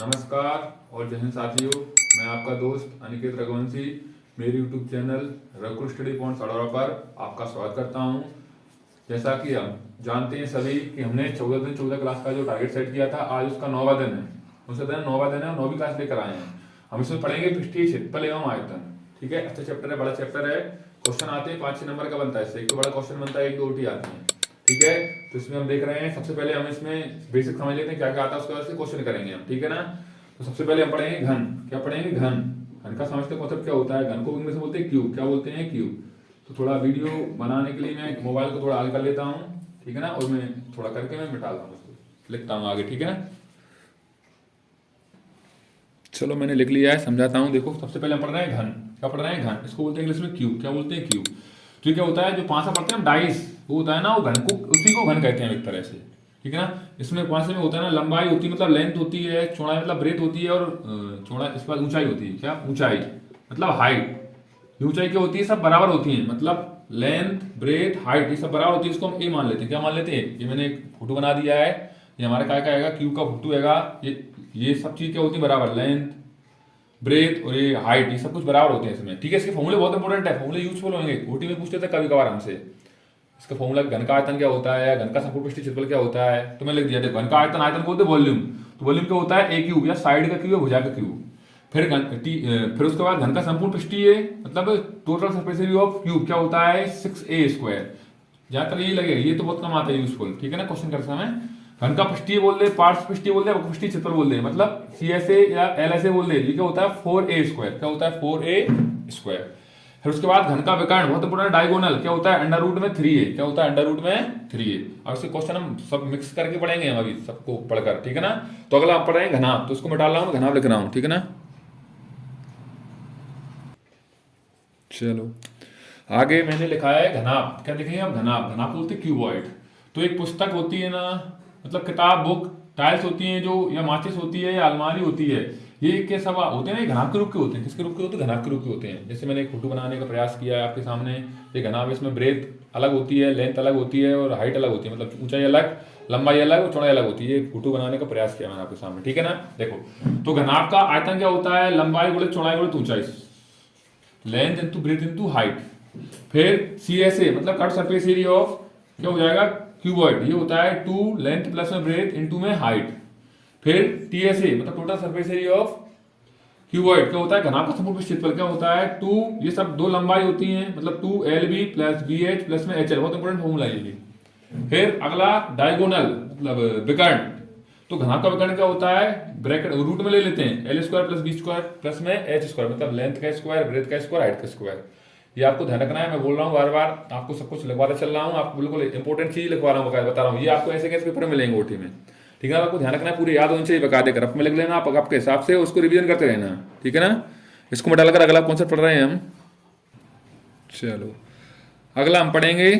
नमस्कार और जय हिंद साथियों। मैं आपका दोस्त अनिकेत रघुवंशी मेरे यूट्यूब चैनल रघुकुल स्टडी पॉइंट सड़ौरा पर आपका स्वागत करता हूं। जैसा कि हम जानते हैं सभी कि हमने 14 दिन 14 क्लास का जो टारगेट सेट किया था, आज उसका 9वां दिन है। उससे दिन 9वां दिन है और 9वीं क्लास लेकर आए हैं। हम इसमें पढ़ेंगे पृष्ठीय क्षेत्रफल एवं आयतन। ठीक है, अच्छा चैप्टर है, बड़ा चैप्टर है। क्वेश्चन आते हैं 5-6 नंबर का बनता है, इससे एक तो बड़ा क्वेश्चन बनता है, एक दो उल्टी आती है। ठीक है, तो इसमें हम देख रहे हैं, सबसे पहले हम इसमें बेसिक समझ लेते हैं क्या क्या आता है, उसके बाद से क्वेश्चन करेंगे हम। ठीक है ना। तो सबसे पहले हम पढ़ेंगे घन। क्या पढ़ेंगे? घन। घन का समझते कॉन्सेप्ट क्या होता है। घन को इंग्लिश में बोलते हैं क्यूब। क्या बोलते हैं? क्यूब। तो थोड़ा वीडियो बनाने के लिए मैं मोबाइल को थोड़ा आगे कर लेता हूँ। ठीक है ना, और मैं थोड़ा करके मैं मिटा दूँ, उसको लिखता हूँ आगे। ठीक है ना, चलो मैंने लिख लिया है, समझाता हूँ। देखो, सबसे पहले हम पढ़ रहे हैं घन। क्या पढ़ रहे हैं? घन। इसको बोलते हैं इंग्लिश में क्यूब। क्या बोलते हैं? क्यूब। तो क्या होता है, जो पांचा पढ़ते हैं डाइस, वो होता है ना, वो घन को, उसी को घन कहते हैं एक तरह से। ठीक है ना। इसमें पांचे में होता है ना, लंबाई होती है मतलब लेंथ होती है, चौड़ाई मतलब ब्रेथ होती है, और चौड़ा इसके बाद ऊंचाई होती है। क्या? ऊंचाई मतलब हाइट। ऊंचाई क्या होती है? सब बराबर होती है, मतलब लेंथ ब्रेथ हाइट ये सब बराबर होती है। इसको हम ए मान लेते हैं। क्या मान लेते हैं? ये मैंने एक फोटो बना दिया है, ये हमारा क्या का आएगा, क्यूब का फोटो आएगा। ये सब चीज क्या होती है? बराबर। लेंथ ब्रेथ और ये हाइट ये सब कुछ बराबर होते हैं इसमें। ठीक है, इसके फॉर्मूले बहुत इंपॉर्टेंट है, फॉर्मूले यूजफुल होंगे। ओटी में पूछते थे कभी कभार हमसे इसका फॉर्मूला। घन का आयतन क्या होता है, घन का संपूर्ण पृष्ठीय क्षेत्रफल क्या होता है, तो मैं लिख दिया। देखो, घन का आयतन, आयतन को बोलते हैं वॉल्यूम। तो वॉल्यूम क्या होता है? ए क्यूब, या साइड का क्यूब या भुजा का क्यूब। फिर उसके बाद घन का संपूर्ण पृष्ठीय मतलब total surface area of cube क्या होता है? 6a²। ज्यादातर यही लगेगा, ये तो बहुत कम आता है यूजफुल। ठीक है ना, क्वेश्चन करते समय घन का पृष्ठीय बोल दे, पार्श्व पृष्ठीय बोल दे, पृष्ठीय क्षेत्रफल बोल दे, मतलब CSA या LSA बोल दे। ये क्या होता है? 4a²। क्या होता है? 4a²। फिर उसके बाद घन का विकर्ण, बहुत इंपॉर्टेंट, डायगोनल। क्या होता है? अंडर रूट में 3a। क्या होता है? अंडर रूट में 3a। अब इसके क्वेश्चन हम सब मिक्स करके पढ़ेंगे हम अभी सबको पढ़कर। ठीक है ना। तो अगला आप पढ़ रहे हैं घनाभ, तो उसको मिटा रहा हूँ, घनाभ लिख रहा हूँ। ठीक है ना। चलो आगे मैंने लिखा है घनाभ। क्या लिखेंगे आप? घनाभ। घनाभ बोलते हैं क्यूबॉइड। तो एक पुस्तक होती है ना, मतलब किताब, बुक, टाइल्स होती हैं जो, या माचिस होती है, या अलमारी होती है, ये के सब होते हैं ना, ये घनाभ के रूप के होते हैं। किसके रूप के होते हैं? घनाभ के रूप के होते हैं। जैसे मैंने एक फोटो बनाने का प्रयास किया है आपके सामने, ये घनाभ। इसमें ब्रेथ अलग होती है, लेंथ अलग होती है, और हाइट अलग होती है, मतलब ऊंचाई अलग, लंबाई अलग और चौड़ाई अलग होती है। ये फोटो बनाने का प्रयास किया मैंने आपके सामने। ठीक है ना। देखो, तो घनाभ का आयतन क्या होता है? लंबाई गुणित चौड़ाई गुणित ऊंचाई, length into breadth into height. फिर CSA मतलब कट सरफेस एरिया ऑफ क्या हो जाएगा? क्यूबॉइड। ये होता है 2 लेंथ प्लस में ब्रेथ इंटू में हाइट। फिर TSA मतलब total surface area of cuboid. क्या होता है? घनाभ का संपूर्ण क्षेत्रफल। क्या होता है? 2, ये सब दो लंबाई होती हैं, मतलब 2LB प्लस BH प्लस में HL। बहुत इंपॉर्टेंट फॉर्मूला है ये। फिर अगला डायगोनल मतलब विकर्ण। तो घनाभ का विकर्ण क्या होता है? ब्रैकेट रूट में ले लेते हैं, L² प्लस B² प्लस में H², मतलब लेंथ का स्क्वायर, ब्रेथ का स्क्वायर, हाइट का स्क्वायर। ये आपको ध्यान रखना है। मैं बोल रहा हूँ बार बार, आपको सब कुछ लिखवाता चल रहा हूँ, आपको बिल्कुल इंपॉर्टेंट चीज लिखवा रहा हूँ, बता रहा हूँ। ये आपको ऐसे कैसे पेपर में मिलेंगे ओटी में। ठीक है ना, आपको ध्यान रखना है, पूरी याद होनी चाहिए, बकायदे रफ में लिख लेना आप आपके हिसाब से, उसको रिवीजन करते रहना। ठीक है ना। इसको मिटा कर अगला कॉन्सेप्ट पढ़ रहे हैं हम। चलो अगला हम पढ़ेंगे,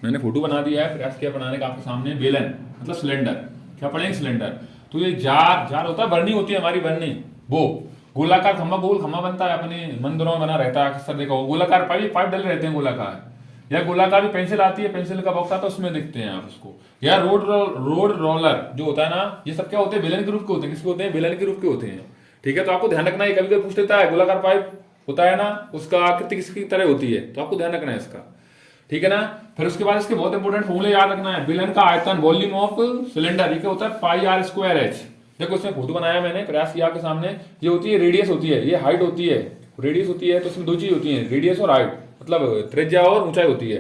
मैंने फोटो बना दिया है, प्रयास किया बनाने का आपके सामने, बेलन मतलब सिलेंडर। क्या पढ़ेंगे? सिलेंडर। तो ये जार, जार होता है, बरनी होती है हमारी, बरनी। वो गोलाकार खम्भा, गोल खम्भा बनता है अपने मंदिरों में, बना रहता है अक्सर देखा हो। गोलाकार पाइप पाइप डले रहते हैं गोलाकार, या गोलाकार भी पेंसिल आती है, पेंसिल का बॉक्स आता है, उसमें देखते हैं आप उसको। या रोड रोलर जो होता है ना, ये सब क्या होते हैं? बेलन के रूप के होते हैं। किसके होते हैं? बेलन के रूप के होते हैं। ठीक है, तो आपको ध्यान रखना है, कभी कभी पूछ लेता है गोलाकार पाइप होता है ना, उसका आकृति किसकी तरह होती है, तो आपको ध्यान रखना है इसका। ठीक है ना। फिर उसके बाद इसके बहुत इंपॉर्टेंट फॉर्मूले याद रखना है। बेलन का आयतन, वॉल्यूम ऑफ सिलेंडर, ये क्या होता है? πr²h। देखो इसमें फोटो बनाया मैंने, प्रयास किया आपके सामने। ये होती है रेडियस होती है, ये हाइट होती है, रेडियस होती है। तो इसमें दो चीज होती है, रेडियस और हाइट, मतलब त्रिज्या और ऊंचाई होती है।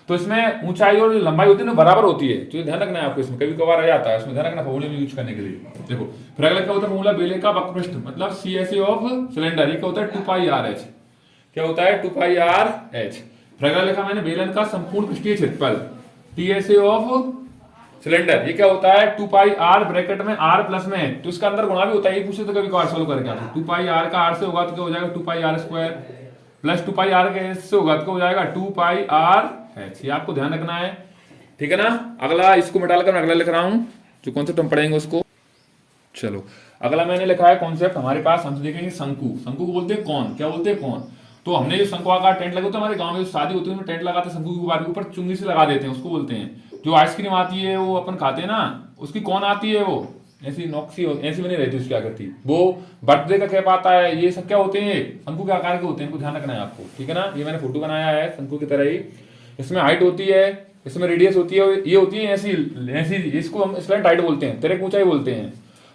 तो इसमें ऊंचाई और लंबाई होती है ना, बराबर होती है। तो ये ध्यान रखना है आपको, इसमें कभी कभार आ जाता है, इसमें ध्यान रखना फॉर्मूले में यूज करने के लिए। देखो फिर अगला क्या होता है फॉर्मूला? बेलन का वक्रपृष्ठ मतलब CSA ऑफ सिलेंडर, ये क्या होता है? 2πrh। क्या होता है? 2πrh। फिर अगला लिखा मैंने बेलन का संपूर्ण पृष्ठीय क्षेत्रफल, TSA ऑफ सिलेंडर, ये क्या होता है? 2πr ब्रैकेट में r प्लस में, तो इसका अंदर गुणा भी होता है, ये पूछे तो कभी कभार सॉल्व करके आता। 2πr का r से होगा तो क्या हो जाएगा? 2πr² प्लस 2πr के से होगा तो क्या हो जाएगा? 2πrh। ये आपको ध्यान रखना है। ठीक है ना। अगला इसको मिटा कर मैं अगला लिख रहा हूं, जो कॉन्सेप्ट हम पढ़ेंगे उसको। चलो अगला मैंने लिखा है कॉन्सेप्ट हमारे पास, हम देखेंगे शंकु। शंकु को बोलते हैं कौन। क्या बोलते हैं? कौन। तो हमने जो शंकुआकार टेंट लगे होते हैं हमारे गांव में, जो शादी होती है उसमें टेंट लगाते हैं, शंकु की गुब्बारे के ऊपर चुंगी से लगा देते हैं, उसको बोलते हैं। जो आइसक्रीम आती है वो अपन खाते हैं ना, उसकी कौन आती है? वो ऐसी नॉक्सी ऐसी बनी रहती है उसकी आकृति। वो बर्थडे का कह पाता है, ये सब क्या होते हैं, शंकु के आकार के होते हैं, इनको ध्यान रखना है आपको, ठीक है ना। ये मैंने फोटो बनाया है शंकु की तरह ही, इसमें हाइट होती है, इसमें रेडियस होती है, ये होती है ऐसी ऐसी, इसको हम स्लैंट हाइट बोलते हैं, तिरक ऊंचाई बोलते हैं।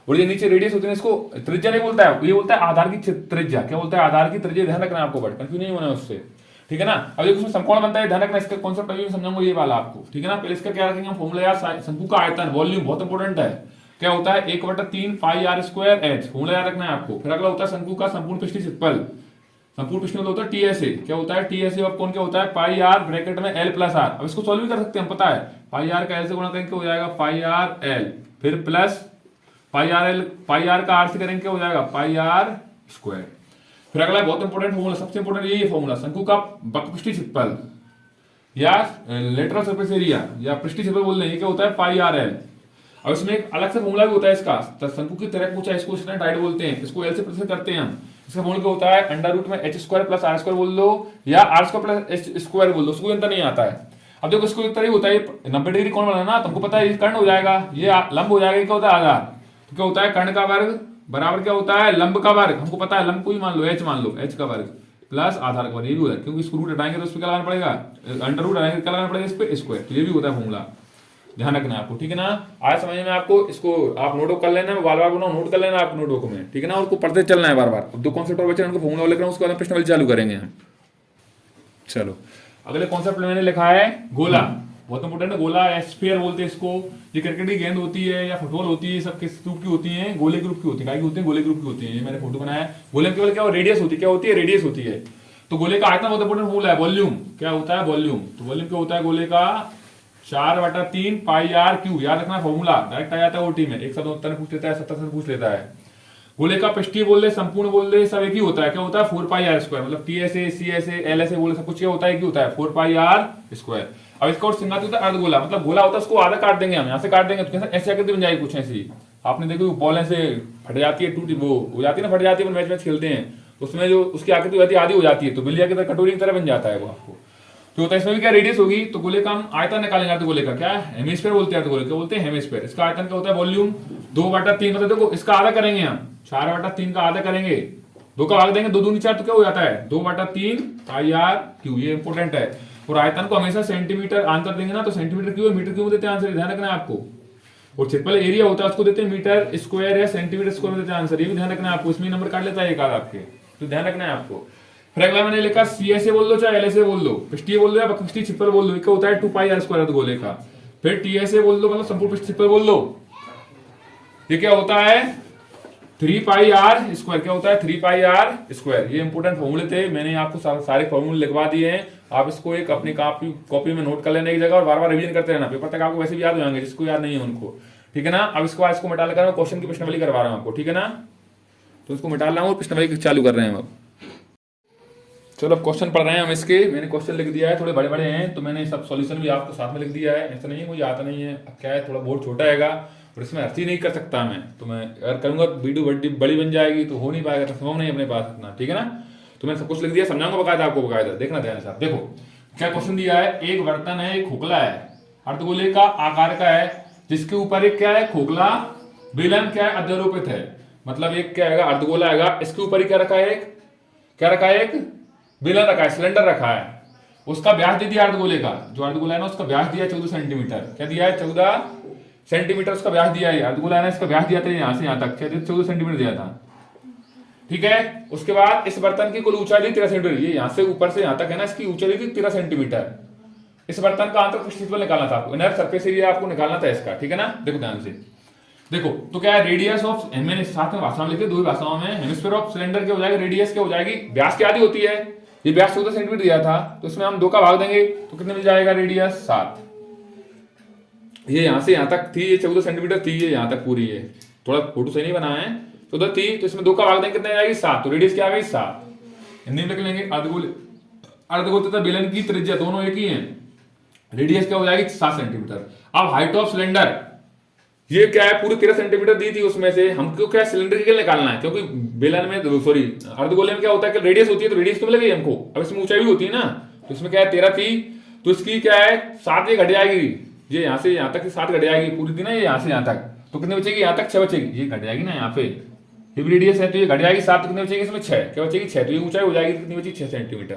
और ये नीचे रेडियस होती है, इसको त्रिज्या नहीं बोलता है, ये बोलता है आधार की त्रिज्या। क्या बोलता है, आधार की त्रिज्या। ध्यान रखना है आपको, बट कंफ्यूज नहीं होना है उससे, ठीक है ना। अब देखो उसमें समकोण बनता है, ध्यान रखना, इसका कॉन्सेप्ट अभी समझाऊंगा ये वाला आपको, ठीक है ना। पहले इसका क्या रखेंगे हम फॉर्मूला, यार शंकु का आयतन वॉल्यूम बहुत इंपॉर्टेंट है, क्या होता है 1/3 पाई आर स्क्वायर एच, फॉर्मूला याद रखना है आपको। फिर अगला होता है शंकु का संपूर्ण पृष्ठीय क्षेत्रफल, संपूर्ण पृष्ठ में होता है टीएसए, क्या होता है टीएसए ऑफ कोण क्या होता है पाई आर ब्रैकेट में एल प्लस आर। अब इसको सॉल्व भी कर सकते हैं, पता है पाई आर का एल से गुणा करेंगे हो जाएगा पाई आर एल, फिर plus pi r l, pi r का आर से करेंगे हो जाएगा पाई आर स्क्वायर। फिर अगला बहुत इंपॉर्टेंट फॉर्मूला, सबसे इंपॉर्टेंट यही फॉर्मूला, शंकु का बकपृष्ठीय क्षेत्रफल या लेटरल सरफेस एरिया या पृष्ठीय क्षेत्रफल बोल रहे हैं, क्या होता है पाई आर एल। अब इसमें एक अलग से फॉर्मूला भी होता है इसका, शंकु की तिरक ऊंचाई, इसको स्लैंट हाइट बोलते हैं, इसको एल से प्रतिस्थापित करते हैं हम। इसका फॉर्मूला क्या होता है अंडर रूट में h square plus r square बोल लो या r square plus h square बोल लो, उसको अंतर नहीं आता है। अब देखो इसको एक तरह होता है 90 डिग्री कोण बनाना ना, तुमको पता है ये कर्ण हो जाएगा, ये लंब हो जाएगा, क्या होता है आधार। तो क्या होता है कर्ण का वर्ग बराबर क्या होता है लंब का वर्ग, हमको पता है लंब को ही मान लो एच मान लो, एच का वर्ग प्लस आधार का वर्ग, ये भी होता है क्योंकि इसको रूट हटाएंगे तो इस पर क्या लगाना पड़ेगा, अंडर रूट हटाएंगे क्या लगाना पड़ेगा इस पे स्क्वायर, तो ये भी होता है फॉर्मूला, ध्यान रखना है आपको, ठीक है ना। आज समझ में आपको, इसको आप नोट कर लेना, बार बार बनाओ, नोट कर लेना आप नोटबुक में, ठीक है ना, और उसको पढ़ते चलना है बार बार। अब दो कॉन्सेप्ट और बचे उनको फॉर्मूला लेकर उसके बाद प्रश्न चालू करेंगे हम। चलो अगले कॉन्सेप्ट मैंने लिखा है गोला, बहुत इंपॉर्टेंट है गोला, स्फीयर बोलते हैं इसको। ये क्रिकेट की गेंद होती है या फुटबॉल होती है, सब किस ग्रुप की होती है, गोले ग्रुप की होती है, काय की होती है गोले ग्रुप की होती है। ये मैंने फोटो बनाया है, गोले केवल क्या रेडियस होती है, क्या होती है रेडियस होती है। तो गोले का आयतन बहुत इंपॉर्टेंट फॉर्मूला है, वॉल्यूम क्या होता है वॉल्यूम, तो वॉल्यूम क्या होता है गोले का 4/3 पाई आर क्यू, याद रखना फॉर्मूला, डायरेक्ट आ जाता है ओटी में, एक साथ उत्तर पूछ लेता है 70 से पूछ लेता है। गोले का पृष्ठीय बोल दे संपूर्ण बोल दे सब एक ही होता है, क्या होता है 4 पाई आर स्क्वायर, मतलब टीएसए सीएसए एलएसए बोले सब कुछ क्या होता है एक ही होता है 4 पाई आर स्क्वायर। अब इसका और सिंगाती होता है अर्धगोला, मतलब गोला होता है उसको आधा काट देंगे हम, यहाँ से काट देंगे तो कैसे ऐसे आकृति बन जाएगी कुछ ऐसी, आपने देखो बॉल ऐसे फट जाती है, टूटी वो हो जाती है ना, फट जाती है, मैच खेलते हैं तो उसमें जो उसकी आकृति होती है आधी हो जाती है, तो बिलिया की तरह कटोरी की तरह बन जाता है वो आपको। तो होता है इसमें भी क्या रेडियस होगी, तो गोले का हम आयतन निकालेंगे, अर्धगोले का क्या हेमिस्फीयर बोलते हैं, अर्धगोले क्या बोलते हैं हेमिस्फीयर। इसका आयतन क्या होता है वॉल्यूम 2/3, मतलब देखो इसका आधा करेंगे हम 4/3 का आधा करेंगे, 2 का भाग देंगे 2 दूनी 4 तो क्या हो जाता है 2/3 पाई आर क्यू, ये इंपॉर्टेंट है। और आयतन को हमेशा सेंटीमीटर आंसर देंगे ना, तो सेंटीमीटर क्यों मीटर क्यों देते हैं आंसर, ध्यान रखना है आपको। और क्षेत्रफल एरिया होता है उसको देते हैं मीटर स्क्वायर या सेंटीमीटर स्क्वायर में देते हैं आंसर, ये भी ध्यान रखना है आपको, इसमें नंबर काट लेता है एक आध आपके, तो ध्यान रखना है आपको। फिर अगला मैंने लिखा सीएसए बोल दो चाहे एलएसए बोल दो, पृष्ठीय बोल दो या पृष्ठीय क्षेत्रफल बोल दो, क्या होता है 2 पाई आर स्क्वायर गोले का। फिर टीएसए बोल दो मतलब संपूर्ण पृष्ठीय क्षेत्रफल बोल दो, ये क्या होता है 3 पाई आर स्क्वायर, क्या होता है 3 पाई आर स्क्वायर। ये इंपोर्टेंट फॉर्मूले थे, मैंने आपको सारे फॉर्मूले लिखवा दिए हैं, आप इसको एक अपनी कॉपी में नोट कर लेने की जगह और बार बार रिवीजन करते रहना, पेपर तक आपको वैसे भी याद हो जाएंगे जिसको याद नहीं है उनको, ठीक है ना। अब इसको आज इसको मिटा लेकर क्वेश्चन की प्रश्नावली करवा रहा हूं आपको, ठीक है ना, तो इसको मिटा रहा हूं और प्रश्नावली चालू कर रहे हैं अब। चलो अब क्वेश्चन पढ़ रहे हैं हम इसके, मैंने क्वेश्चन लिख दिया है, थोड़े बड़े बड़े हैं तो मैंने सब सॉल्यूशन भी आपको साथ में लिख दिया है, ऐसा नहीं है कोई आता नहीं है, अब क्या है थोड़ा बहुत छोटा हैगा और इसमें अर्थ ही नहीं कर सकता मैं, तो मैं अगर करूंगा तो वीडियो बड़ी बन जाएगी तो हो नहीं पाएगा, तो संभव नहीं अपने पास इतना, ठीक है ना। तो मैंने सब कुछ लिख दिया, समझाऊंगा बकायदा आपको, बकायदा देखना ध्यान से। देखो क्या क्वेश्चन दिया है, एक बर्तन है, एक खोखला है, अर्धगोले का आकार का है, जिसके ऊपर एक क्या है खोखला बेलन क्या है अध्यारोपित है, मतलब एक क्या है अर्धगोला है, इसके ऊपर ही क्या रखा है एक, क्या रखा है एक बेलन रखा है, सिलेंडर रखा है, उसका व्यास दे दिया अर्धगोले का, जो अर्धगोला है ना उसका व्यास दिया 14 सेंटीमीटर, क्या दिया है 14 सेंटीमीटर उसका व्यास दिया है, अर्धगोला है ना इसका व्यास दिया था यहां से यहां तक, क्या 14 सेंटीमीटर दिया था, ठीक है। उसके बाद इस बर्तन की कुल ऊंचाई 13 सेंटीमीटर, ये यहां से ऊपर से यहां तक है ना इसकी ऊंचाई थी 13 सेंटीमीटर। इस बर्तन का आंतरिक क्षेत्रफल निकालना था आपको, इनर सरफेस एरिया आपको निकालना था इसका, ठीक है ना। देखो ध्यान से देखो, तो क्या है रेडियस ऑफ, मैंने साथ में भाषा में लिखे दो ही भाषाओं में, हेमिस्फीयर ऑफ सिलेंडर क्या हो जाएगी रेडियस क्या हो जाएगी, व्यास की आधी होती है, ये व्यास 14 सेंटीमीटर दिया था तो इसमें हम 2 का भाग देंगे तो कितने मिल जाएगा रेडियस 7, ये यहां से यहां तक थी, ये 14 सेंटीमीटर थी, ये यहां तक पूरी है, थोड़ा फोटो सही नहीं बनाया है, 14 थी तो इसमें 2 का भाग देंगे कितने आएगी 7, तो रेडियस क्या आ गई 7, हिंदी में लिख लेंगे अर्धगोल तथा बेलन की त्रिज्या दोनों एक ही है, रेडियस क्या हो जाएगी 7 सेंटीमीटर। अब हाइट ऑफ सिलेंडर, ये क्या है पूरी 13 सेंटीमीटर दी थी, उसमें से हमको क्या सिलेंडर के निकालना है, क्योंकि बेलन में सॉरी अर्धगोले में क्या होता है कि रेडियस होती है, तो रेडियस तो मिलेगी हमको, अब इसमें ऊंचाई भी होती है ना, तो इसमें क्या है 13 थी तो इसकी क्या है 7 ये घट जाएगी, ये यहां से यहां तक 7 घट जाएगी पूरी थी ना, ये यहां से यहां तक, तो कितनी बचेगी, यहाँ तक 6 बचेगी, ये घट जाएगी ना यहाँ पे, हिप रेडियस है तो ये घट जाएगी 7, तो कितनी बचेगी इसमें 6, क्या बचेगी 6, तो ये ऊंचाई हो जाएगी कितनी बची 6 सेंटीमीटर।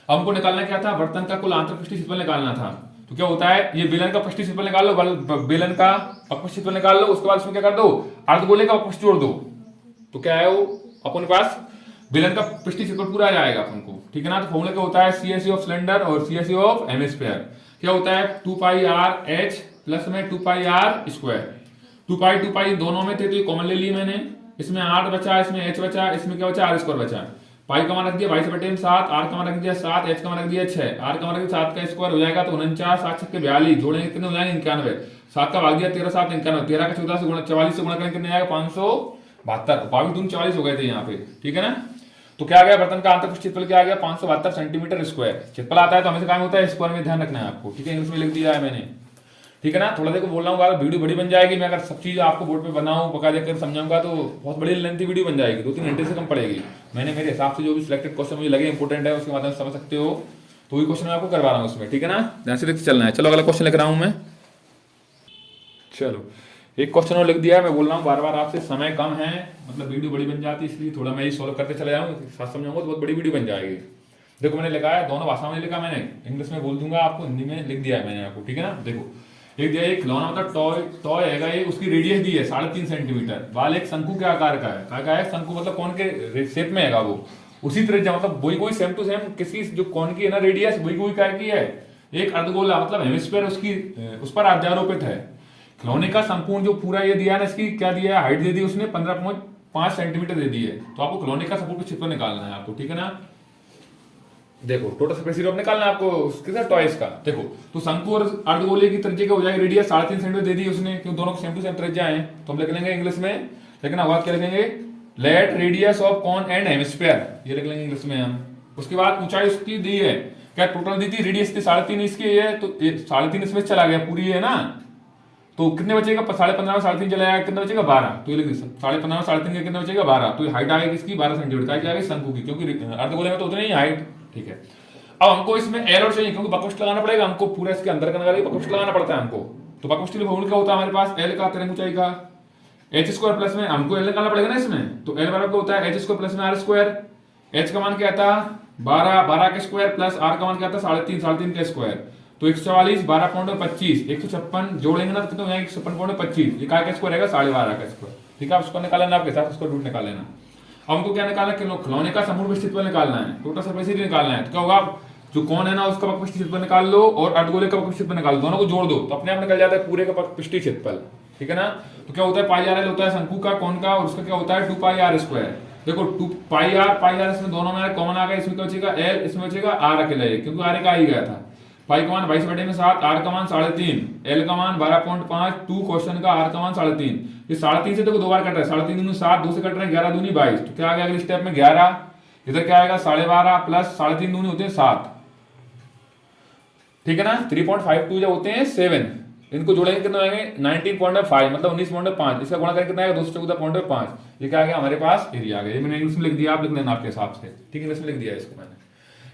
अब हमको निकालना क्या था, बर्तन का कुल आंतरिक क्षेत्रफल निकालना था। तो क्या होता है, ये बेलन का पृष्ठ क्षेत्रफल निकाल लो, बेलन का अपृष्ठ क्षेत्रफल निकाल लो, उसके बाद इसमें क्या कर दो, अर्धगोले का अपृष्ठ जोड़ दो, तो क्या है वो अपने पास बेलन का पृष्ठ क्षेत्रफल पूरा आ जाएगा अपन को, ठीक है ना। तो फॉर्मूला क्या होता है, CSE ऑफ सिलेंडर और CSE ऑफ हेमिस्फीयर क्या होता है, 2 पाई r h प्लस में 2 पाई r स्क्वायर, 2 पाई दोनों में थे तो ये कॉमन ले लिए मैंने, इसमें 8 बचा, इसमें h बचा, इसमें क्या बचा r स्क्वायर बचा, पाई का मान रख दिया 22/7, r का मान रख दिया 7, h का मान रख दिया 6, r का मान रख दिया 7 का स्क्वायर हो जाएगा तो 49, 7 छक्के 42, जोड़ेंगे कितने हो जाएंगे 91, 7 का भाग दिया 13, 7 91, 13 का 14 से गुणा 44 से गुणा करेंगे कितने आएगा 572, 22×2 40 हो गए थे यहाँ पे, ठीक है ना। तो क्या आ गया, बर्तन का आंतरिक क्षेत्रफल क्या आ गया 572 सेंटीमीटर स्क्वायर। क्षेत्रफल आता है तो हमेशा काम होता है स्क्वायर में, ध्यान रखना है आपको, ठीक है, इंग्लिश में लिख दिया है मैंने, ठीक है ना। थोड़ा देखो बोल रहा हूँ, वीडियो बड़ी बन जाएगी, मैं अगर सब चीज आपको बोर्ड पे बनाऊं पका देकर समझाऊंगा तो बहुत बड़ी लेंथी वीडियो बन जाएगी, 2-3 घंटे से कम पड़ेगी। मैंने मेरे हिसाब से जो भी सिलेक्टेड क्वेश्चन मुझे लगे इंपोर्टेंट है उसके माध्यम से समझ सकते हो, तो वही क्वेश्चन मैं आपको करवा रहा हूँ उसमें, ठीक है ना, ध्यान से देखते चलना है। चलो अगला क्वेश्चन लिख रहा हूँ मैं, चलो एक क्वेश्चन और लिख दिया है, मैं बोल रहा हूँ बार बार आपसे, समय कम है मतलब वीडियो बड़ी बन जाती है, इसलिए थोड़ा मैं ये सॉल्व करते चले जाऊँ, साथ समझाऊंगा तो बहुत बड़ी वीडियो बन जाएगी। देखो मैंने लिखा है, दोनों भाषा में लिखा मैंने, इंग्लिश में बोल दूंगा आपको, हिंदी में लिख दिया है मैंने आपको, ठीक है ना। देखो एक दिया एक खिलौना मतलब टॉय हैगा ये, उसकी रेडियस दी है 3.5 सेंटीमीटर, बाल एक शंकु के आकार का है, क्या है शंकु मतलब कौन के शेप में हैगा वो, उसी तरह मतलब वही कोई सेम टू सेम किसी जो कौन की है ना रेडियस वही कोई क्या की है, एक अर्धगोला मतलब हेमिस्फीयर उसकी उस पर अध्यारोपित है। खिलौने का संपूर्ण जो पूरा ये दिया ना, इसकी क्या दिया है, हाइट दे दी उसने 15.5 सेंटीमीटर दे दी है, तो आपको खिलौने का संपूर्ण क्षेत्रफल निकालना है आपको, ठीक है ना। देखो टोटल सरफेस एरिया निकालना है आपको कितना टॉयस का। देखो तो शंकु और अर्धगोले की त्रिज्या क्या हो जाएगी, रेडियस 3.5 सेंटीमीटर दे दी उसने, क्यों दोनों सेम टू सेम त्रिज्या है, तो हम लिख लेंगे इंग्लिश में, लेकिन आवाज क्या लिखेंगे, let radius of cone and hemisphere, ये लिख लेंगे इंग्लिश में हम। उसके बाद ऊंचाई उसकी दी है, क्या टोटल दी थी रेडियस की 3.5 इसकी है, तो 3.5 इसमें चला गया पूरी है ना, तो कितने बचेगा 15.5 में 3.5 चला जाएगा, कितना बचेगा 12, तो ये लिख 15.5 में 3.5 कितना बचेगा 12, तो हाइट आ गई किसकी 12 सेंटीमीटर, क्या आएगी शंकु की, क्योंकि अर्धगोले में तो उतनी ही हाइट, ठीक है। अब हमको इसमें एल और चाहिए, क्योंकि बकवस्ट लगाना पड़ेगा हमको, पूरा इसके अंदर का बकवस्ट लगाना पड़ता है हमको, तो बकवस्ट के फॉर्मूला क्या होता है हमारे पास, एल का तरंग ऊंचाई का h स्क्वायर प्लस में हमको एल निकालना पड़ेगा ना इसमें, तो एल बराबर क्या होता है h स्क्वायर प्लस में r स्क्वायर, h का मान क्या था 12 के स्क्वायर प्लस r का मान क्या था 3.5 के स्क्वायर, तो 144 12.25 156 जोड़ेंगे ना तो कितना हो जाएगा 156.25, ये काय का स्क्वायर रहेगा 12.5 का स्क्वायर, ठीक है। आप उसको निकाल लेना, आपके साथ उसको रूट निकाल लेना। अब हमको क्या निकालना है, खिलौने का संपूर्ण क्षेत्रफल निकालना है, टोटल सरफेस एरिया निकालना है, तो क्या होगा, जो कौन है ना उसका पृष्ठीय क्षेत्रफल निकाल लो और अर्धगोले का पृष्ठीय क्षेत्रफल निकाल लो, दोनों को जोड़ दो तो अपने आप निकल जाता है पूरे का पृष्ठीय क्षेत्रफल, ठीक है ना। तो क्या होता है पाई आर एल होता है शंकु का, कौन का, और उसका क्या होता है 2 पाई आर स्क्वायर। देखो 2 पाई आर इसमें दोनों में कॉमन आ गया, इसमें क्या बचेगा एल, इसमें बचेगा आर अकेला है, क्योंकि आर का आ ही गया था। पाई का मान 22/7, आर का मान 3.5, एल का मान 12.5, 2 क्वेश्चन का आर का मान 3.5, ये 3.5 से देखो 2 बार कट रहा है, 3.5 दूनी 7, 2 से कट रहे हैं 11 दूनी 22, तो क्या आ गया अगले स्टेप में 11, इधर क्या आएगा 12.5 प्लस 3.5 दूनी होते हैं 7, ठीक है ना। 3.52 जब होते हैं 7, इनको जोड़ेंगे कितना आएंगे 19.5 मतलब 19.5, इसका गुणा करके कितना आएगा 214.5, ये क्या आ गया हमारे पास एरिया आ गया, ये मैंने इंग्लिश में लिख दिया, आप लिख लेना आपके हिसाब से, ठीक है, इंग्लिश में लिख दिया इसको मैंने,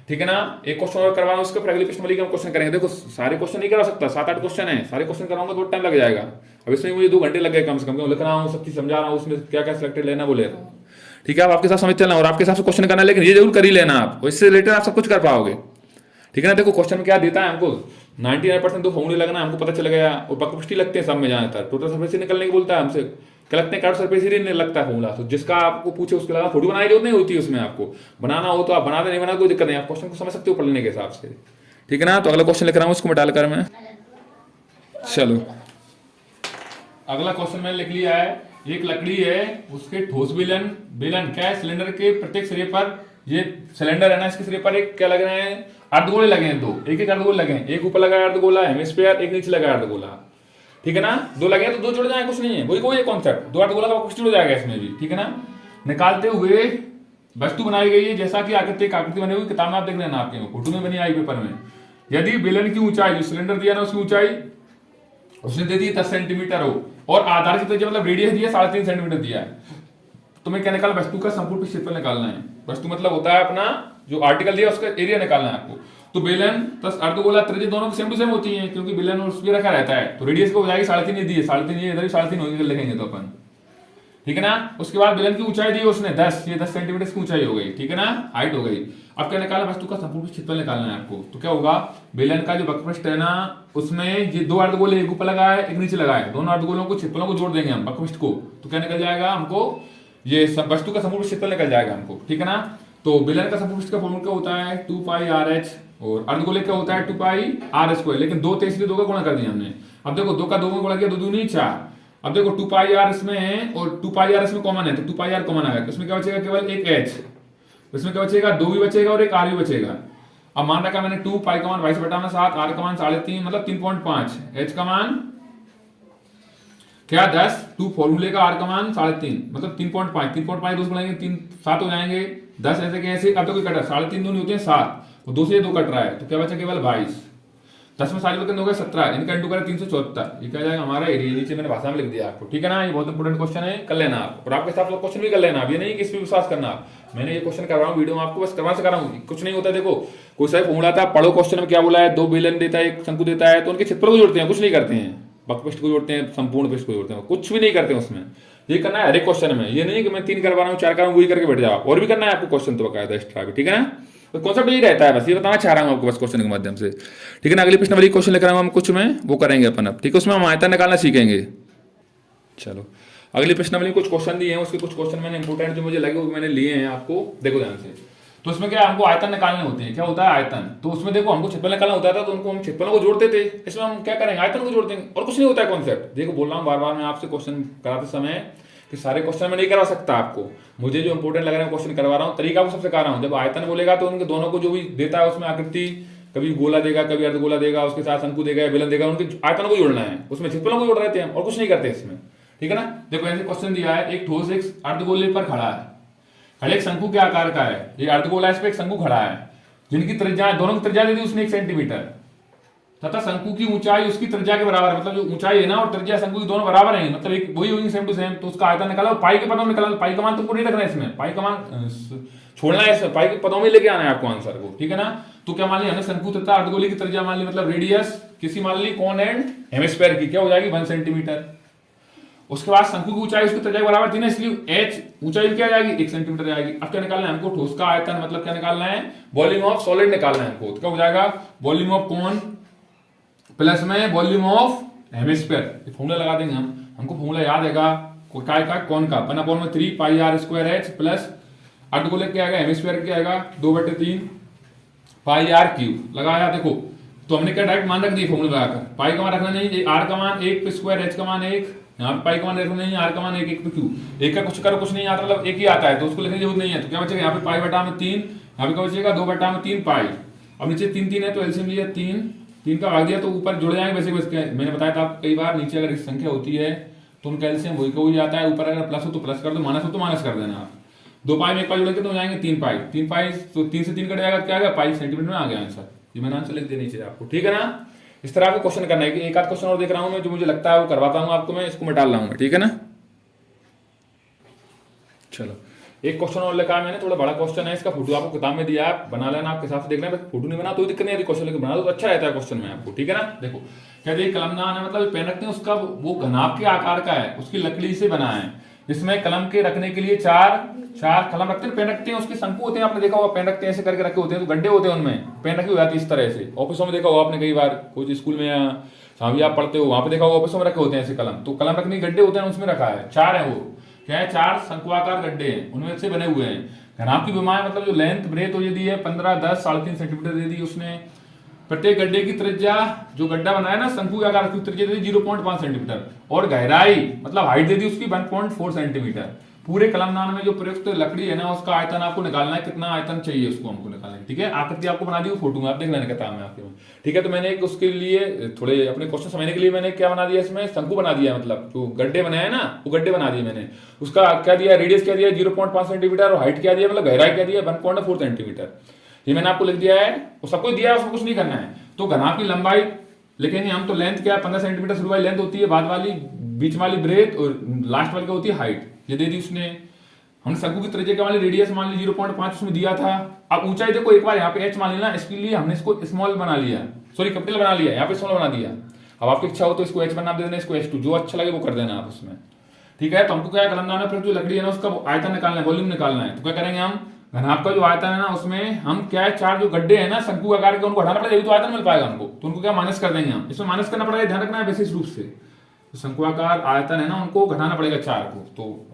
ठीक है ना। एक क्वेश्चन और करवाना उसके फिर अगली प्रश्न वाली हम क्वेश्चन करेंगे। देखो सारे क्वेश्चन नहीं करा सकता, 7-8 क्वेश्चन है, सारे क्वेश्चन कराऊंगा तो टाइम लग जाएगा, अब इसमें मुझे 2 घंटे लग गए कम से कम, क्यों लिख रहा हूँ सब चीज समझा रहा हूँ, उसमें क्या क्या सिलेक्टेड लेना वो ले रहा हूँ, ठीक है। आप आपके साथ समझ चलना और आपके हिसाब से क्वेश्चन करना, लेकिन ये जरूर कर ही लेना आप, इससे रिलेटेड आप सब कुछ कर पाओगे, ठीक है ना। देखो क्वेश्चन में क्या देता है हमको 99% तो फॉर्मूले लगना हमको पता चल गया, और बकपुष्टि लगते हैं सब में ज्यादातर, टोटल सरफेस निकलने की बोलता है हमसे, क्या लगते हैं कार्ड सरफेस एरिया लगता है फॉर्मूला, तो जिसका आपको पूछे उसके अलावा फोटो बनाई जरूरत नहीं होती है, उसमें आपको बनाना हो तो आप बना दे, नहीं बना कोई दिक्कत नहीं, आप क्वेश्चन को समझ सकते हो पढ़ने के हिसाब से, ठीक है ना। तो अगला क्वेश्चन लिख रहा हूँ उसको डालकर मैं, चलो अगला क्वेश्चन मैंने लिख लिया है, एक लकड़ी है उसके ठोस बेलन क्या है, सिलेंडर के प्रत्येक सिरे पर, ये सिलेंडर है ना इसके सिरे पर एक क्या लग रहे हैं अर्धगोले लगे हैं, दो एक अर्धगोले लगे हैं, एक ऊपर लगा है अर्धगोला हेमिस्फीयर, एक नीचे लगा है अर्धगोला, ठीक है ना। 2 लगे हैं तो 2 जुड़ जाए, कुछ नहीं है, वही कोई कॉन्सेप्ट, 2 अर्धगोला का कुछ जुड़ जाएगा इसमें भी, ठीक है ना। निकालते हुए वस्तु बनाई गई है जैसा कि आकृति बनी हुई, किताब में आप देख लेना, आपके फोटो में बनी आई पेपर में। यदि बेलन की ऊंचाई जो सिलेंडर दिया ना उसकी ऊंचाई उसने दे दी 10 सेंटीमीटर हो, और आधार की त्रिज्या मतलब रेडियस दिया 3.5 सेंटीमीटर दिया है, तुम्हें क्या निकालना, वस्तु का संपूर्ण क्षेत्रफल निकालना है। वस्तु मतलब होता है अपना जो आर्टिकल दिया उसका एरिया निकालना है आपको, तो बेलन प्लस अर्धगोला त्रिज्या दोनों सेम टू सेम होती है, क्योंकि बेलन और उस पर रखा रहता है, तो रेडियस को हो जाएगी 3.5 ये दी है, 3.5 ये इधर भी 3.5 होगी लिखेंगे तो अपन, ठीक है ना। उसके बाद बेलन की ऊंचाई दी उसने 10, ये 10 सेंटीमीटर की ऊंचाई हो गई, ठीक है ना, हाइट हो गई। अब क्या निकालना, वस्तु का संपूर्ण क्षेत्रफल निकालना है आपको। तो क्या होगा, बेलन का जो वक्रपृष्ठ है ना, उसमें ये दो अर्धगोले एक ऊपर लगा है एक नीचे लगा है, दोनों अर्धगोलों को क्षेत्रफलों को जोड़ देंगे हम वक्रपृष्ठ को, तो क्या निकल जाएगा हमको, ये वस्तु का संपूर्ण क्षेत्रफल निकल जाएगा हमको, ठीक है ना। तो बेलन का संपूर्ण क्षेत्रफल का फॉर्मूला क्या होता है 2πrh, और अर्धगोले क्या होता है 2πr², लेकिन 2 थे इसलिए 2 का गुणा कर दिया हमने। अब देखो 2 का 2 में गुणा किया, 2 दूनी 4। अब देखो 2πr इसमें है और 2πr इसमें कॉमन है, तो 2πr कॉमन आ गया, तो इसमें क्या बचेगा केवल एक h, इसमें क्या बचेगा 2 भी बचेगा और एक r भी बचेगा। अब मान रखा मैंने 2 पाई का मान 22/7, r का मान 3.5 मतलब 3.5, h का मान क्या 10, 2 फॉर्मूले का r का मान 3.5 मतलब 3.5, 3.5 2 से गुणेंगे 3 7 हो जाएंगे, 10 ऐसे कैसे, अब तो कोई कटा 3.5 दूनी होते हैं 7, तो 2 से 2 कट रहा है, तो क्या बचा केवल 22, 10 में 7 हो गए 17, इनका इंटू करें 374, ये क्या जाएगा हमारा एरिया, नीचे मैंने भाषा में लिख दिया आपको, ठीक है ना। ये बहुत इंपोर्टेंट क्वेश्चन है, कर लेना आप, और आपके साथ क्वेश्चन भी कर लेना आप, ये नहीं कि इस पर विश्वास करना। मैंने ये क्वेश्चन कर रहा हूँ वीडियो में आपको बस करवा से कर रहा हूँ, कुछ नहीं होता। देखो कोई सा फॉर्मूला था, पढ़ो क्वेश्चन में क्या बोला है, 2 बेलन देता है एक शंकु देता है, तो उनके क्षेत्रफल को जोड़ते हैं, कुछ नहीं करते हैं, वक्रपृष्ठ को जोड़ते हैं, संपूर्ण पृष्ठ को जोड़ते हैं, कुछ भी नहीं करते हैं उसमें। ये करना है हर एक क्वेश्चन में, ये नहीं कि मैं 3 करवा रहा हूँ 4 कर रहा हूँ वही करके बैठ जाओ, और भी करना है आपको क्वेश्चन तो बकायदा एक्स्ट्रा भी, ठीक है ना। तो कॉन्सेप्ट यही रहता है, बस ये बताना चाह रहा हूँ आपको बस क्वेश्चन के माध्यम से, ठीक है ना। अगली प्रश्नावली क्वेश्चन लेकर हम कुछ में वो करेंगे अपन अब, ठीक है, उसमें हम आयतन निकालना सीखेंगे। चलो अगली प्रश्नावली कुछ क्वेश्चन दिए हैं, उसके कुछ क्वेश्चन मैंने इंपोर्टेंट जो मुझे लगे वो मैंने लिए हैं, आपको देखो ध्यान से। तो उसमें क्या हमको आयतन निकालने होते हैं, क्या होता है आयतन, तो उसमें देखो हमको क्षेत्रफल निकालना होता था, तो उनको हम क्षेत्रफलों को जोड़ते थे, इसमें हम क्या करेंगे आयतन को जोड़ देंगे, और कुछ नहीं होता है कॉन्सेप्ट। देखो बोल रहा हूँ बार बार मैं आपसे क्वेश्चन कराते समय कि सारे क्वेश्चन में नहीं करवा सकता आपको, मुझे जो इंपोर्टेंट लग रहा है क्वेश्चन करवा रहा हूँ, तरीका को सब सिखा रहा हूँ। जब आयतन बोलेगा तो उनके दोनों को जो भी देता है उसमें आकृति, कभी गोला देगा कभी अर्धगोला देगा, उसके साथ शंकु देगा या बेलन देगा, उनके आयतन को जोड़ना है, उसमें क्षेत्रफलों को जोड़ रहे थे हम, और कुछ नहीं करते इसमें, ठीक है ना। देखो ऐसे क्वेश्चन दिया है, एक ठोस एक अर्धगोले पर खड़ा है, खड़े एक शंकु के आकार का है, ये अर्धगोला इस पे एक शंकु खड़ा है, जिनकी त्रिज्या दोनों की त्रिज्या दे दी उसने 1 सेंटीमीटर, तथा शंकु की ऊंचाई उसकी त्रिज्या के बराबर है, मतलब जो ऊंचाई है ना और त्रिज्या शंकु की दोनों बराबर हैं, मतलब एक वही होगी सेम टू सेम, तो उसका आयतन निकाला, पाई के पदों में निकाला, पाई का मान तुमको नहीं रखना है इसमें, पाई का मान छोड़ना है इसमें, पाई के पदों में लेके आना है आपको आंसर को, ठीक है ना। तो क्या मान लिया हमने शंकु तथा अर्धगोले की त्रिज्या मान ली, मतलब रेडियस किसी मान ली कोन एंड हेमिस्फीयर की क्या हो जाएगी 1 सेंटीमीटर। उसके बाद शंकु की ऊंचाई उसकी त्रिज्या के बराबर थी ना, इसलिए h ऊंचाई क्या आ जाएगी 1 सेंटीमीटर जाएगी। अब क्या निकालना है हमको, ठोस का आयतन मतलब क्या निकालना है, वॉल्यूम ऑफ सॉलिड निकालना है हमको, तो क्या हो जाएगा वॉल्यूम ऑफ कोन प्लस में वॉल्यूम ऑफ हेमिस्फीयर, फॉर्मूला लगा देंगे हम, हमको फॉर्मूला याद है काय का कौन का 1/3 πr² प्लस अर्धगोले क्या आएगा हेमिस्फीयर क्या आएगा 2/3 πr³ लगाया। देखो तो हमने क्या डायरेक्ट मान रख दिया फॉर्मूला लगाकर, पाई का मान रखना नहीं, r का मान 1 पे स्क्वायर, h का मान 1, यहाँ पे पाई का मान रखना नहीं, r का मान 1 1 पे क्यू, एक का कुछ करो कुछ नहीं आता, मतलब एक ही आता है तो उसको लिखने की जरूरत नहीं है। तो क्या बचेगा यहाँ पे पाई बटा में 3, यहाँ पे क्या बचेगा 2/3 पाई, अब नीचे 3 3 है तो एलसीएम लिया 3 का भाग दिया तो ऊपर जुड़ जाएंगे वैसे वैसे, मैंने बताया था आपको कई बार, नीचे अगर इस संख्या होती है तो उनका एलसीएम वही का वही आता है, ऊपर अगर प्लस हो तो प्लस कर दो, माइनस हो तो माइनस कर देना आप। 2 पाई में 1 पाई जुड़ेंगे तो हो जाएंगे 3 पाई, 3 पाई तो 3 से 3 कट जाएगा, क्या आएगा पाई सेंटीमीटर में आ गया आंसर, ये मैंने आंसर लिख दिया नीचे आपको, ठीक है ना। इस तरह आपको क्वेश्चन करना है कि एक आध क्वेश्चन और देख रहा हूं मैं जो मुझे लगता है वो करवाता हूं आपको, मैं इसको मिटा रहा हूं, ठीक है ना। चलो एक क्वेश्चन और लिखा है मैंने, थोड़ा बड़ा क्वेश्चन है, इसका फोटो आपको किताब में दिया है, बना लेना आपके हिसाब से, देख लेना, फोटो नहीं बना तो दिक्कत नहीं है, क्वेश्चन लेकर बना दो तो अच्छा रहता है क्वेश्चन में आपको, ठीक है ना। देखो क्या देखिए कलमदान है, मतलब पेन रखते हैं उसका वो घनाभ के आकार का है, उसकी लकड़ी से बना है, इसमें कलम के रखने के लिए चार कलम रखते हैं, पेन रखते हैं, उसके शंकु होते हैं, आपने देखा होगा पेन रखते हैं ऐसे करके रखे होते हैं, तो गड्ढे होते हैं उनमें पेन रखी हो जाती है इस तरह से, ऑफिसों में देखा होगा आपने कई बार, कुछ स्कूल में या जहाँ भी आप पढ़ते हो वहां पे देखा होगा ऑफिसों में रखे होते हैं ऐसे कलम, तो कलम रखने के गड्ढे होते हैं उसमें रखा है, 4 है वो, क्या है 4 शंकुआकार गड्ढे हैं, उनमें से बने हुए हैं। घनाभ की विमाएं मतलब जो लेंथ ब्रेथ हो ये दी है 15 10 3.5 सेंटीमीटर दे दी उसने, प्रत्येक गड्ढे की त्रिज्या जो गड्ढा बनाया ना शंकु आकार की त्रिज्या दे दी 0.5 सेंटीमीटर, और गहराई मतलब हाइट दे दी उसकी 1.4 सेंटीमीटर। पूरे कलमदान में जो प्रयुक्त लकड़ी है ना उसका आयतन आपको निकालना है, कितना आयतन चाहिए उसको हमको निकालना है, ठीक है। आकृति आपको बना दी फोटो में, आप देख लेने का काम है आपके में, ठीक है। तो मैंने एक उसके लिए थोड़े अपने क्वेश्चन समझने के लिए मैंने क्या बना दिया इसमें, शंकु बना दिया, मतलब जो गड्ढे बनाए ना वो गड्ढे बना दिए मैंने, उसका क्या दिया रेडियस क्या दिया 0.5 सेंटीमीटर, और हाइट क्या दिया मतलब गहराई क्या दिया 1.4 सेंटीमीटर, ये मैंने आपको लिख दिया है, वो सब कुछ दिया है, उसको कुछ नहीं करना है। तो घनाभ की लंबाई लिखेंगे हम, तो लेंथ क्या 15 सेंटीमीटर शुरू वाली लेंथ होती है, बाद वाली बीच वाली ब्रेथ और लास्ट वाली क्या होती है हाइट, ये दे दी उसने। हमने शंकु की त्रिज्या वाली रेडियस मान ली 0.5 उसमें दिया था। अब ऊंचाई देखो, एक बार यहाँ पे h मान लेना, इसके लिए हमने इसको स्मॉल बना लिया, सॉरी कैपिटल बना लिया, यहाँ पे स्मॉल बना दिया। अब आपकी इच्छा हो तो इसको h का नाम दे देना, इसको h2, जो अच्छा लगे वो कर देना आप उसमें, ठीक है। तो हमको क्या करना है, फिर जो लकड़ी है ना उसका आयतन निकालना है, वॉल्यूम निकालना है। तो क्या करेंगे हम, घनाभ का जो आयतन है ना उसमें हम क्या है, चार जो गड्ढे हैं ना शंकु आकार के उनको हटाना पड़ेगा, तो आयतन मिल पाएगा हमको। तो उनको क्या माइनस कर देंगे हम, इसमें माइनस करना पड़ेगा, ध्यान रखना है विशेष रूप से। तो शंकुआकार आयतन है ना उनको घटाना पड़ेगा चार को। तो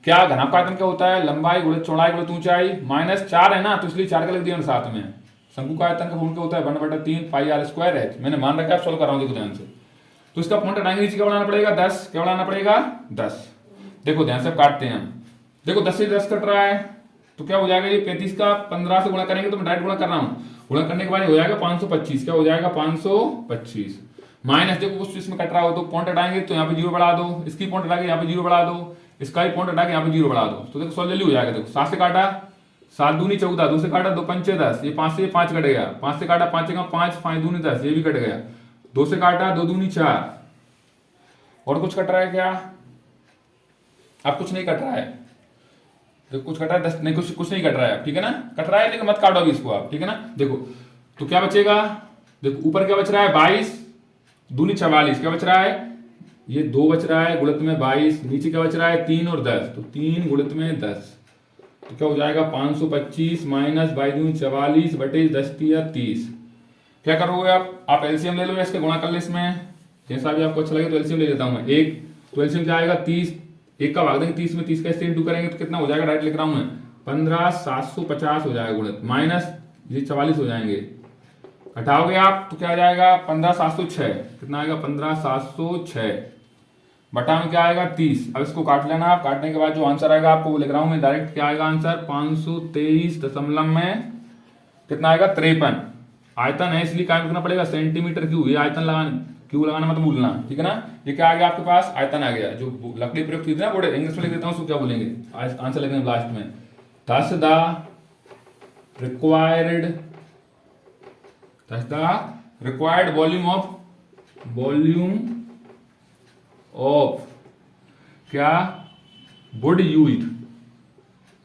क्या घनाभ का आयतन क्या होता है, लंबाई गुणित चौड़ाई गुणित ऊंचाई माइनस 4 है ना, तो इसलिए 4 का लिख दिया साथ में। शंकु का आयतन का फॉर्मूला क्या होता है, 1/3 पाई आर स्क्वायर है, मैंने मान रखा है, सॉल्व कर रहा हूं, देखो ध्यान से। तो इसका पॉइंट हटाएंगे, नीचे क्या बनाना पड़ेगा 10, क्या बनाना पड़ेगा 10। देखो ध्यान से काटते हैं हम, देखो 10 से 10 कट रहा है, तो क्या हो जाएगा, ये 35 का 15 से गुणा करेंगे, तो मैं डायरेक्ट गुणा कर रहा हूँ, गुणा करने के बाद हो जाएगा 525, क्या हो जाएगा 525 माइनस, देखो कुछ इसमें कट रहा हो तो पॉइंट हटाएंगे, तो यहाँ पे 0 बढ़ा दो, इसकी पॉइंट हटा के यहाँ पे 0 बढ़ा दो, इसका ही पॉइंट हटा के यहाँ पे 0 बढ़ा दो, तो देखो सॉल्व जल्दी हो जाएगा। देखो 7 से काटा 7 दूनी 14, 2 से काटा 2 पंचे 10, ये 5 से 5 कट गया, 5 से काटा 5 का 5, 5 दूनी 10, ये भी कट गया, 2 से काटा 2 दूनी 4, और कुछ कट रहा है क्या, अब कुछ नहीं कट रहा है, देखो कुछ कट रहा है 10 नहीं, कुछ नहीं कट रहा है, ठीक है ना, कट रहा है लेकिन मत काटो अभी इसको आप, ठीक है ना। देखो तो क्या बचेगा, देखो ऊपर क्या बच रहा है 22 दूनी 44, क्या बच रहा है, ये 2 बच रहा है गुणित में 22, नीचे क्या बच रहा है 3 और 10, तो 3 गुणित में 10, तो क्या हो जाएगा 525 माइनस 22 दूनी 44 बटे 10 तिया 30। क्या करोगे आप एलसीएम ले लो या इसके गुणा कर ले, इसमें जैसा भी आपको अच्छा लगे, तो एलसीएम ले लेता हूं मैं, एक तो एलसीएम क्या आएगा 30, एक का भाग देंगे 30 में, 30 का इससे इंटू करेंगे तो कितना हो जाएगा, डायरेक्ट लिख रहा हूं मैं 15750 हो जाएगा गुणित, माइनस ये 44 हो जाएंगे, हटाओगे आप तो क्या आ जाएगा 15706, कितना आएगा 15706 बटा में क्या आएगा 30। अब इसको काट लेना आप, काटने के बाद जो आंसर आएगा आपको वो लिख रहा हूं मैं डायरेक्ट, क्या आएगा आंसर 523 दशमलव में कितना आएगा 53। आयतन है इसलिए क्या लिखना पड़ेगा सेंटीमीटर क्यूब, ये आयतन लगाना मत भूलना, ठीक है ना। ये क्या आ गया आपके पास, आयतन आ गया, जो लकड़ी प्रयुक्त की थी ना बोर्ड इंग्लिश में लिख देता हूँ, उसको क्या बोलेंगे आंसर लिखेंगे लास्ट में, thus the required volume of क्या wood used,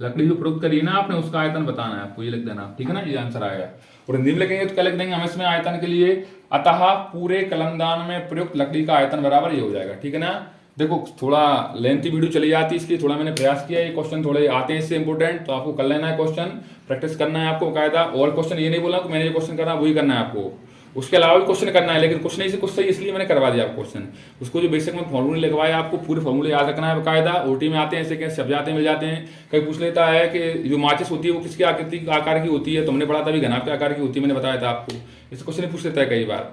लकड़ी जो प्रयुक्त करी है ना आपने उसका आयतन बताना है आपको, ये लिख देना, ठीक है ना, ये आंसर आएगा। और हिंदी में लिखेंगे तो क्या लिख देंगे हम इसमें आयतन के लिए, अतः पूरे कलमदान में प्रयुक्त लकड़ी का आयतन बराबर ये हो जाएगा, ठीक है ना। देखो थोड़ा लेंथी वीडियो चली जाती है इसलिए थोड़ा मैंने प्रयास किया, ये क्वेश्चन थोड़े आते हैं इससे इंपोर्टेंट, तो आपको कर लेना है क्वेश्चन, प्रैक्टिस करना है आपको कायदा। और क्वेश्चन ये नहीं बोला कि मैंने ये क्वेश्चन करना वही करना है आपको, उसके अलावा भी क्वेश्चन करना है, लेकिन कुछ नहीं से कुछ सही इसलिए मैंने करवा दिया आपको क्वेश्चन। उसको जो बेसिक में फॉर्मूले लिखवाया आपको पूरे फॉर्मूले याद रखना है बाकायदा। ओटी में आते हैं ऐसे कैसे सब जाते हैं मिल जाते हैं, कहीं पूछ लेता है कि जो माचिस होती है वो किसकी आकृति आकार की होती है, तो हमने पढ़ा था अभी घनाभ के आकार की होती है, मैंने बताया था आपको, इस क्वेश्चन पूछ लेता है कई बार।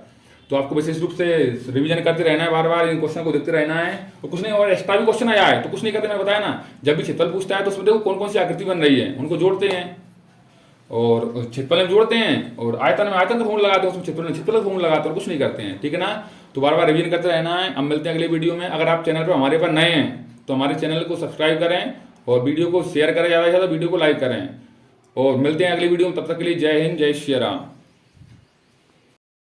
तो आपको विशेष रूप से रिवीजन करते रहना है, बार बार इन क्वेश्चन को देखते रहना है, और कुछ नहीं, और एक्स्ट्रा भी क्वेश्चन आया है तो कुछ नहीं करते, मैंने बताया ना, जब भी क्षेत्रफल पूछता है तो उसमें देखो कौन कौन सी आकृति बन रही है उनको जोड़ते हैं, और क्षेत्रफल में जोड़ते हैं, और आयतन में आयतन का फॉर्मूला लगाते हैं, उसमें क्षेत्रफल का फॉर्मूला लगाते हैं, और कुछ नहीं करते हैं, ठीक है ना। तो बार बार रिवीजन करते रहना है। अब मिलते हैं अगले वीडियो में। अगर आप चैनल पर हमारे पर नए हैं तो हमारे चैनल को सब्सक्राइब करें और वीडियो को शेयर करें, ज़्यादा से ज़्यादा वीडियो को लाइक करें, और मिलते हैं अगली वीडियो में। तब तक के लिए जय हिंद, जय श्री राम।